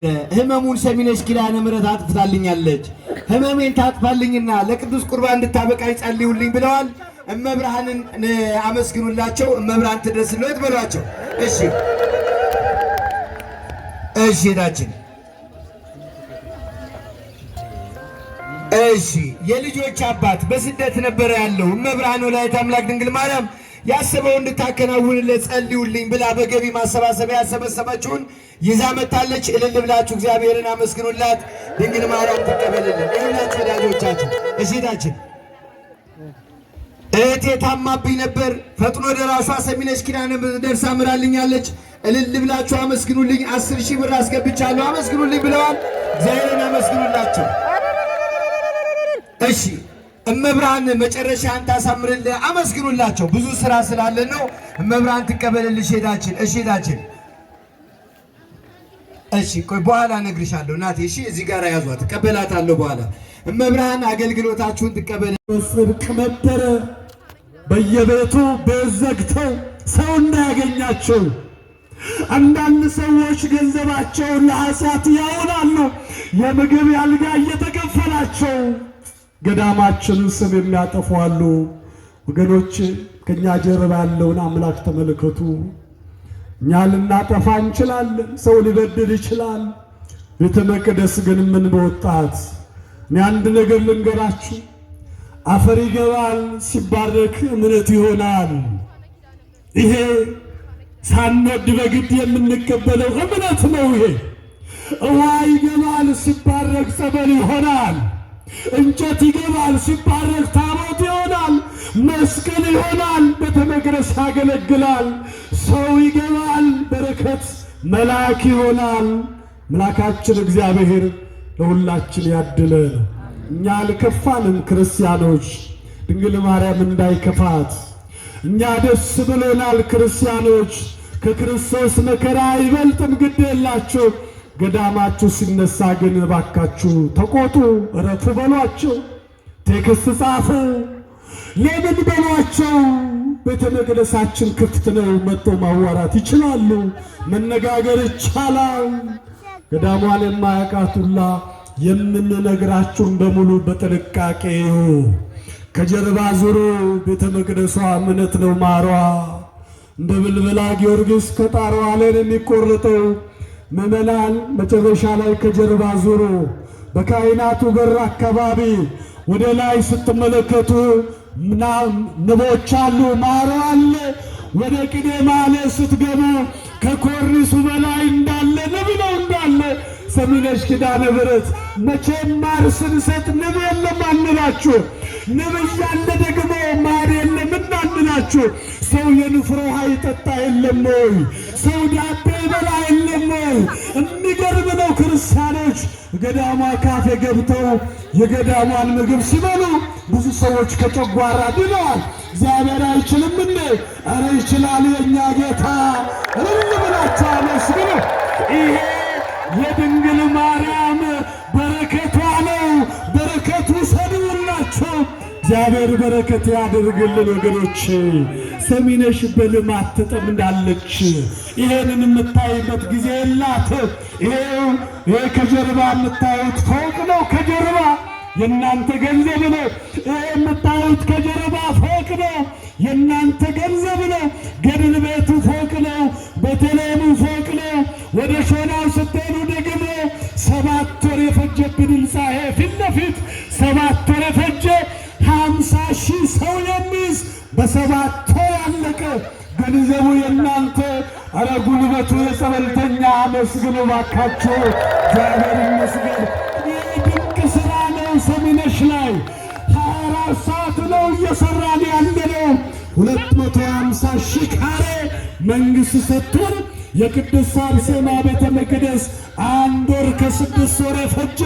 ህመሙን ሰሚነሽ ኪዳነ ምሕረት አጥፍታልኛለች። ህመሜን ታጥፋልኝና ለቅዱስ ቁርባን እንድታበቃኝ ጸልዩልኝ ብለዋል። እመብርሃንን አመስግኑላቸው። እመብርሃን ትድረስልዎት በሏቸው። እሺ እሺ ዳችን እሺ የልጆች አባት በስደት ነበር ያለው። እመብርሃን ወላዲተ አምላክ ድንግል ማርያም ያሰበው እንድታከናውንለት ጸልዩልኝ ብላ በገቢ ማሰባሰቢያ ያሰበሰበችውን ይዛ መጣለች። እልል ብላችሁ እግዚአብሔርን አመስግኑላት። ድንግል ማርያም ትቀበልልን። ይህናችሁ ወዳጆቻችን እሺታችን እህቴ ታማብኝ ነበር። ፈጥኖ ደራሿ ሰሚነሽ ኪዳነ ምሕረት ደርሳ ምራልኛለች። እልል ብላችሁ አመስግኑልኝ። 10,000 ብር አስገብቻለሁ አመስግኑልኝ ብለዋል። እግዚአብሔርን አመስግኑላቸው። እሺ እመብርሃን መጨረሻን ታሳምርልህ። አመስግኑላቸው። ብዙ ስራ ስላለ ነው። እመብርሃን ትቀበልልሽ። ሄዳችን እሺ ሄዳችን እሺ ቆይ በኋላ እነግርሻለሁ እናቴ። እሺ እዚህ ጋር ያዟት እቀበላታለሁ በኋላ። እመብርሃን አገልግሎታችሁን ትቀበል። ጽድቅ ነበረ በየቤቱ በዘግተው ሰው እንዳያገኛቸው። አንዳንድ ሰዎች ገንዘባቸውን ለሐሰት ያውላሉ። የምግብ ያልጋ እየተከፈላቸው ገዳማችንን ስም የሚያጠፉ አሉ። ወገኖች ከኛ ጀርባ ያለውን አምላክ ተመልከቱ። እኛ ልናጠፋ እንችላለን፣ ሰው ሊበድል ይችላል። ቤተ መቅደስ ግን ምን በወጣት። እኔ አንድ ነገር ልንገራችሁ፣ አፈር ይገባል ሲባረክ እምነት ይሆናል። ይሄ ሳንወድ በግድ የምንቀበለው እምነት ነው። ይሄ ውሃ ይገባል ሲባረክ ጸበል ይሆናል። እንጨት ይገባል ሲባረክ ታቦት ይሆናል። መስቀል ይሆናል፣ ቤተ መቅደስ ያገለግላል። ሰው ይገባል በረከት መልአክ ይሆናል። መልአካችን እግዚአብሔር ለሁላችን ያድለን። እኛ አልከፋንም ክርስቲያኖች፣ ድንግል ማርያም እንዳይከፋት። እኛ ደስ ብሎናል ክርስቲያኖች። ከክርስቶስ መከራ አይበልጥም፣ ግድ የላችሁ። ገዳማችሁ ሲነሳ ግን ባካችሁ ተቆጡ፣ እረፉ በሏቸው። ቴክስት ጻፉ፣ ለምን በሏቸው። ቤተ መቅደሳችን ክፍት ነው፣ መጥቶ ማዋራት ይችላሉ፣ መነጋገር ይቻላል። ገዳሟን የማያውቃቱላ የምንነግራችሁን በሙሉ በጥንቃቄ ከጀርባ ዙሩ። ቤተ መቅደሷ እምነት ነው ማሯ። እንደ ብልብላ ጊዮርጊስ ከጣሯ ላይ የሚቆርጠው ምዕመናን መጨረሻ ላይ ከጀርባ ዙሩ። በካህናቱ በር አካባቢ ወደ ላይ ስትመለከቱ ንቦች አሉ፣ ማር አለ። ወደ ቅኔ ማህሌት ስትገቡ ከኮርኒሱ በላይ እንዳለ ንብ ነው እንዳለ። ሰሚነሽ ኪዳነ ምሕረት መቼም ማር ስንሰጥ ንብ የለም አንላችሁ፣ ንብ እያለ ደግሞ ማር የለም እናንላችሁ። ሰው የንፍሮ ውሃ ይጠጣ የለም ወይ? ሰው ዳቦ ይበላ የለም ወይ? የሚገርም ነው። ክርስቲያኖች ገዳሟ ካፌ ገብተው የገዳሟን ምግብ ሲበሉ ብዙ ሰዎች ከጨጓራ ድነዋል። እግዚአብሔር አይችልም እንዴ? ኧረ ይችላል የእኛ ጌታ። እልል ብላችሁ አመስግኑ። ይሄ የድንግል ማርያም በረከቷ ነው። በረከቱ ሰድውላችሁ። እግዚአብሔር በረከት ያድርግልን ወገኖች። ሰሚነሽ በልማት ተጠምዳለች። ይሄንን የምታይበት ጊዜ የላት። ይሄ ከጀርባ የምታዩት ፎቅ ነው። ከጀርባ የእናንተ ገንዘብ ነው። ይሄ የምታዩት ከጀርባ ፎቅ ነው፣ የእናንተ ገንዘብ ነው። ገድል ቤቱ ፎቅ ነው። ቤተልሔሙ ፎቅ ነው። ወደ ሾናው ስትሄዱ ደግሞ 7 ወር የፈጀብን ሕንፃ ይሄ ፊት ለፊት 7 ወር የፈጀ 50,000 ሰው የሚይዝ በ7 ወር ያለቀ ገንዘቡ የእናንተ። ኧረ ጉልበቱ የጸበልተኛ አመስግኑ ባካችሁ። እግዚአብሔር ይመስገን። ይህ ድንቅ ሥራ ነው። ሰሚነሽ ላይ 24 ሰዓት ነው እየሠራን ያለነው። 250,000 ካሬ መንግሥት ሰጥቶን የቅድስት አርሴማ ቤተ መቅደስ 1 ወር ከ6 ወር የፈጀ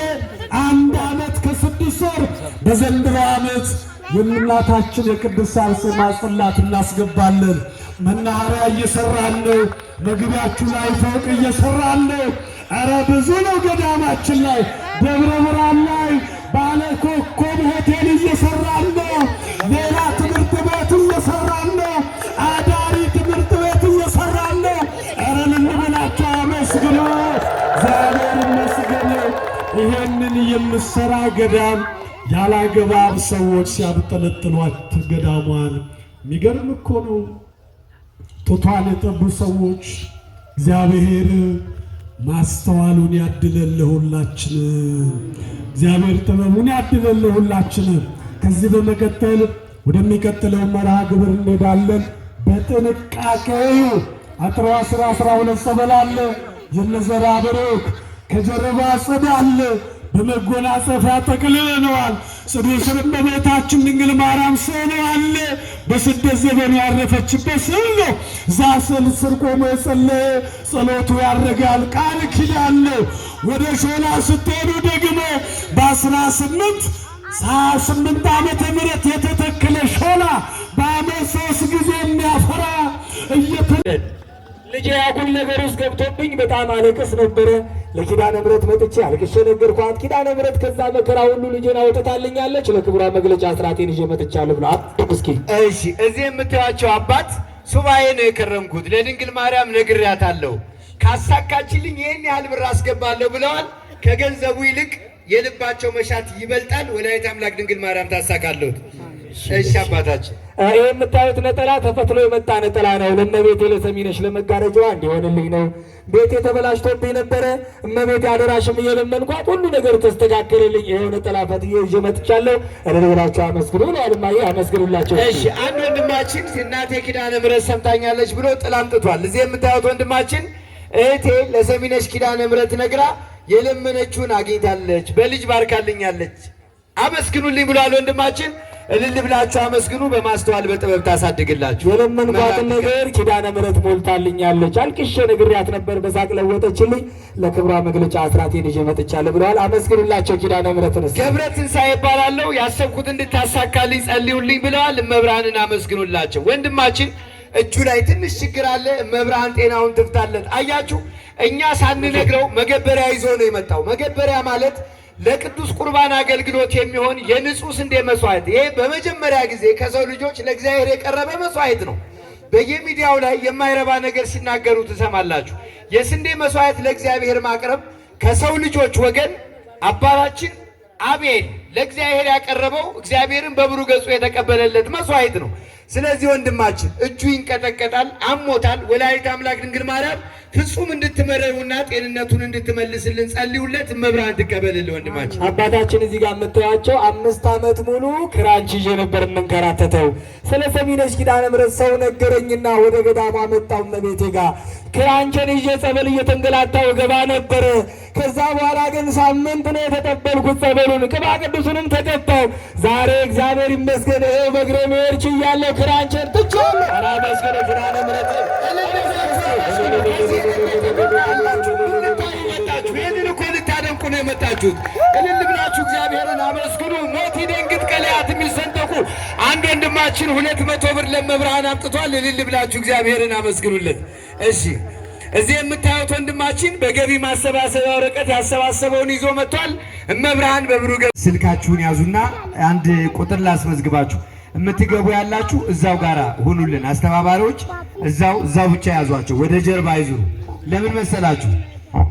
1 ዓመት ከ6 ወር። በዘንድሮ ዓመት የእናታችን የቅድስት አርሴማ ጽላት እናስገባለን። መናኸሪያ እየሠራን ነው። መግቢያችሁ ላይ ፎቅ እየሠራን ነው። ኧረ ብዙ ነው። ገዳማችን ላይ ደብረ ብርሃን ላይ ባለ ኮከብ ሆቴል እየሠራን ነው። ሌላ ትምህርት ቤት እየሠራን ነው። አዳሪ ትምህርት ቤት እየሠራን ነው። ኧረ ልንበላቸው አመስግኑ። እግዚአብሔር ይሄንን የምትሰራ ገዳም ያላገባብ ሰዎች ሲያብጠለጥሏት ገዳሟን የሚገርም እኮ ነው። ቶቷን የጠቡ ሰዎች እግዚአብሔር ማስተዋሉን ያድለን ለሁላችን። እግዚአብሔር ጥበቡን ያድለን ለሁላችን። ከዚህ በመቀጠል ወደሚቀጥለው መርሃ ግብር እንሄዳለን። በጥንቃቄ አጥሯ 12 ሰበል አለ። የነዘራ ብሩክ ከጀርባ ጽድ አለ። በመጎናጸፊያ ጠቅልለነዋል። ጽዱ ስር እመቤታችን ድንግል ማርያም ስዕል አለ። በስደት ዘመኑ ያረፈችበት ስዕል ነው። እዛ ስዕል ስር ቆሞ የጸለየ ጸሎቱ ያረጋል። ቃል ኪዳን ነው። ወደ ሾላ ስትሄዱ ደግሞ በ1828 ዓመተ ምህረት የተተከለ ሾላ በዓመት 3 ጊዜ የሚያፈራ ልጄ አጉል ነገር ውስጥ ገብቶብኝ በጣም አለቅስ ነበረ። ለኪዳነ ምሕረት መጥቼ አልቅሼ ነገርኳት። ኪዳነ ምሕረት ከዛ መከራ ሁሉ ልጄን አውጥታልኛለች። ለክብሯ መግለጫ አስራቴን ይዤ መጥቻለሁ ብሎ እስኪ እሺ፣ እዚህ የምታዩቸው አባት ሱባኤ ነው የከረምኩት። ለድንግል ማርያም ነግሬያታለሁ። ካሳካችልኝ ይህን ያህል ብር አስገባለሁ ብለዋል። ከገንዘቡ ይልቅ የልባቸው መሻት ይበልጣል። ወላዲተ አምላክ ድንግል ማርያም ታሳካለሁት። እሺ አባታችን፣ ይህ የምታዩት ነጠላ ተፈትሎ የመጣ ነጠላ ነው። ለእመቤቴ ለሰሚነሽ ለመጋረጃዋ እንዲሆንልኝ ነው። ቤቴ ተበላሽቶብኝ ነበረ። እመቤቴ አደራሽም እየለመንኳት ሁሉ ነገር ተስተካከለልኝ። ይኸው ነጠላ ፈትዬ ይዤ መጥቻለሁ። እልል ብላችሁ አመስግኑ። እማዬ አመስግኑላቸው። እሺ፣ አንድ ወንድማችን እናቴ ኪዳነ ምሕረት ሰምታኛለች ብሎ ጥላ አምጥቷል። እዚህ የምታዩት ወንድማችን እህቴ ለሰሚነሽ ኪዳነ ምሕረት ነግራ የለመነችውን አግኝታለች፣ በልጅ ባርካልኛለች፣ አመስግኑልኝ ብሏል ወንድማችን። እልል ብላችሁ አመስግኑ። በማስተዋል በጥበብ ታሳድግላችሁ። የለመንኳትን ነገር ኪዳነ ምሕረት ሞልታልኛለች። አልቅሼ ነግሬያት ነበር፣ በሳቅ ለወጠችልኝ። ለክብሯ መግለጫ አስራቴን ይዤ መጥቻለሁ ብለዋል። አመስግኑላቸው ኪዳነ ምሕረትን። ገብረ ትንሣኤ ይባላለሁ። ያሰብኩት እንድታሳካልኝ ጸልዩልኝ ብለዋል። እመብርሃንን አመስግኑላቸው። ወንድማችን እጁ ላይ ትንሽ ችግር አለ። እመብርሃን ጤናውን ትፍታለት። አያችሁ፣ እኛ ሳንነግረው መገበሪያ ይዞ ነው የመጣው። መገበሪያ ማለት ለቅዱስ ቁርባን አገልግሎት የሚሆን የንጹህ ስንዴ መስዋዕት። ይሄ በመጀመሪያ ጊዜ ከሰው ልጆች ለእግዚአብሔር የቀረበ መስዋዕት ነው። በየሚዲያው ላይ የማይረባ ነገር ሲናገሩ ትሰማላችሁ። የስንዴ መስዋዕት ለእግዚአብሔር ማቅረብ ከሰው ልጆች ወገን አባታችን አቤል ለእግዚአብሔር ያቀረበው እግዚአብሔርን በብሩህ ገጹ የተቀበለለት መስዋዕት ነው። ስለዚህ ወንድማችን እጁ ይንቀጠቀጣል፣ አሞታል። ወላዲተ አምላክ ድንግል ማርያም ፍጹም እንድትመረውና ጤንነቱን እንድትመልስልን ጸልዩለት። እመብርሃን ትቀበልልን ወንድማችን። አባታችን እዚህ ጋር የምታያቸው 5 ዓመት ሙሉ ክራንች ይዤ ነበር የምንከራተተው። ስለ ሰሚነሽ ኪዳነ ምሕረት ሰው ነገረኝና ወደ ገዳማ መጣሁ። እመቤቴ ጋር ክራንችን ይዤ ጸበል እየተንገላታሁ ገባ ነበረ። ከዛ በኋላ ግን ሳምንት ነው የተቀበልኩት ጸበሉን፣ ቅባ ቅዱስንም ተቀባሁ። ዛሬ እግዚአብሔር ይመስገን ይኸው በእግሬ መሄድ ችያለሁ። ክራንችን ትቼዋለሁ። ኧረ መስገን ኪዳነ ምሕረት ይህንን እኮ ልታደንቁ ነው የመጣችሁት። እልል ብላችሁ እግዚአብሔርን አመስግኑ። ሞት ይደንግጥ ቀለያት የሚሰንጠቁ አንድ ወንድማችን 200 ብር ለእመብርሃን አምጥቷል። እልል ብላችሁ እግዚአብሔርን አመስግኑለት። እሺ፣ እዚህ የምታዩት ወንድማችን በገቢ ማሰባሰቢያ ወረቀት ያሰባሰበውን ይዞ መጥቷል። እመብርሃን በብሩህ ስልካችሁን ያዙና አንድ ቁጥር ላስመዝግባችሁ። የምትገቡ ያላችሁ እዛው ጋራ ሁኑልን። አስተባባሪዎች እዛው ብቻ ያዟቸው፣ ወደ ጀርባ አይዙሩ። ለምን መሰላችሁ?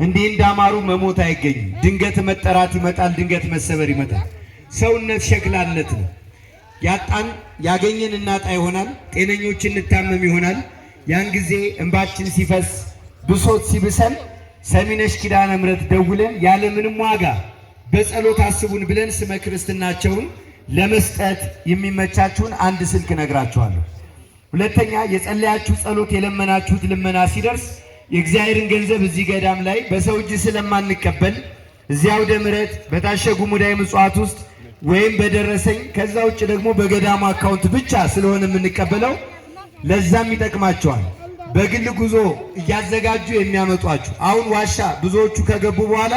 እንዲህ እንዳማሩ መሞት አይገኝም። ድንገት መጠራት ይመጣል፣ ድንገት መሰበር ይመጣል። ሰውነት ሸክላነት ነው። ያጣን ያገኘን እናጣ ይሆናል፣ ጤነኞች እንታመም ይሆናል። ያን ጊዜ እንባችን ሲፈስ ብሶት ሲብሰን ሰሚነሽ ኪዳነ ምሕረት ደውለን ያለምንም ዋጋ በጸሎት አስቡን ብለን ስመ ክርስትናቸውን ለመስጠት የሚመቻችሁን አንድ ስልክ ነግራችኋለሁ። ሁለተኛ የጸለያችሁ ጸሎት የለመናችሁት ልመና ሲደርስ የእግዚአብሔርን ገንዘብ እዚህ ገዳም ላይ በሰው እጅ ስለማንቀበል እዚያው አውደ ምሕረት በታሸጉ ሙዳየ ምጽዋት ውስጥ ወይም በደረሰኝ ከዛ ውጭ ደግሞ በገዳሙ አካውንት ብቻ ስለሆነ የምንቀበለው ለዛም ይጠቅማቸዋል። በግል ጉዞ እያዘጋጁ የሚያመጧችሁ አሁን ዋሻ ብዙዎቹ ከገቡ በኋላ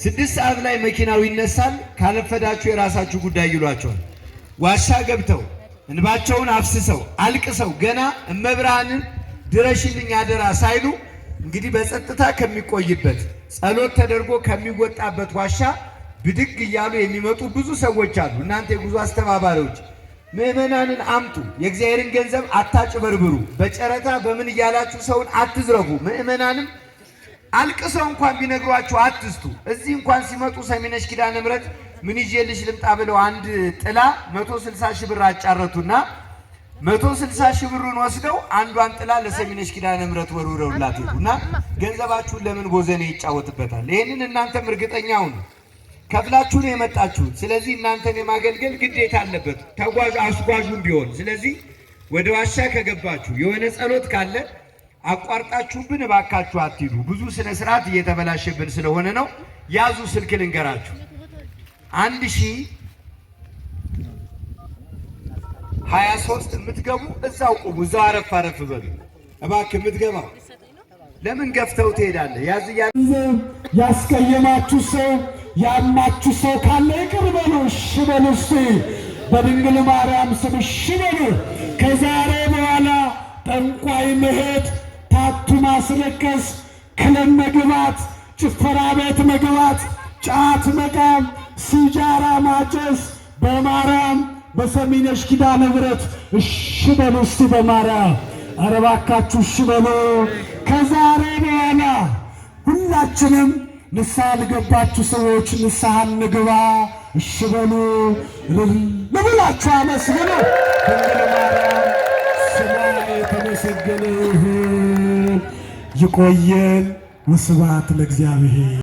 6 ሰዓት ላይ መኪናው ይነሳል። ካለፈዳችሁ የራሳችሁ ጉዳይ ይሏቸዋል። ዋሻ ገብተው እንባቸውን አፍስሰው አልቅሰው ገና እመብርሃንን ድረሽልኝ አደራ ሳይሉ እንግዲህ በጸጥታ ከሚቆይበት ጸሎት ተደርጎ ከሚወጣበት ዋሻ ብድግ እያሉ የሚመጡ ብዙ ሰዎች አሉ። እናንተ የጉዞ አስተባባሪዎች ምዕመናንን አምጡ። የእግዚአብሔርን ገንዘብ አታጭበርብሩ። በጨረታ በምን እያላችሁ ሰውን አትዝረፉ። ምዕመናንም አልቅሰው እንኳን ቢነግሯችሁ አትስቱ። እዚህ እንኳን ሲመጡ ሰሚነሽ ኪዳነ ምሕረት ምን ይዤልሽ ልምጣ ብለው አንድ ጥላ 160 ሺህ ብር አጫረቱና 160 ሺህ ብሩን ወስደው አንዷን ጥላ ለሰሚነሽ ኪዳነ ምሕረት ወርውረውላት ሄዱና ገንዘባችሁን ለምን ቦዘኔ ይጫወትበታል? ይሄንን እናንተም እርግጠኛ ሁኑ። ከፍላችሁ ነው የመጣችሁት። ስለዚህ እናንተን የማገልገል ግዴታ አለበት ተጓዥ አስጓዡም ቢሆን። ስለዚህ ወደ ዋሻ ከገባችሁ የሆነ ጸሎት ካለ አቋርጣችሁብን እባካችሁ አትሂዱ። ብዙ ስነ ስርዓት እየተበላሸብን ስለሆነ ነው። ያዙ፣ ስልክ ልንገራችሁ 1023 የምትገቡ እዛው ቁሙ፣ እዛው አረፍ አረፍ በሉ እባክህ። የምትገባው ለምን ገፍተው ትሄዳለህ? ያዝ ያስቀየማችሁ ሰው ያማችሁ ሰው ካለ ይቅር በሉ፣ እሺ በሉ። እስቲ በድንግል ማርያም ስም እሺ በሉ። ከዛሬ በኋላ ጠንቋይ መሄድ፣ ታቱ ማስለቀስ፣ ክለብ መግባት፣ ጭፈራ ቤት መግባት፣ ጫት መቃም፣ ሲጃራ ማጨስ በማርያም በሰሚነሽ ኪዳነ ምሕረት እሺ በሉ። እስቲ በማርያም ኧረ እባካችሁ እሺ በሉ። ከዛሬ በኋላ ሁላችንም ንስሐ ልገባችሁ ሰዎች ንስሐ እንግባ፣ እሺ በሉ። ለብላችሁ አመስግኑ። ድንግል ማርያም ስሟ የተመሰገነ ይሁን። ይቆየን። ወስብሐት ለእግዚአብሔር።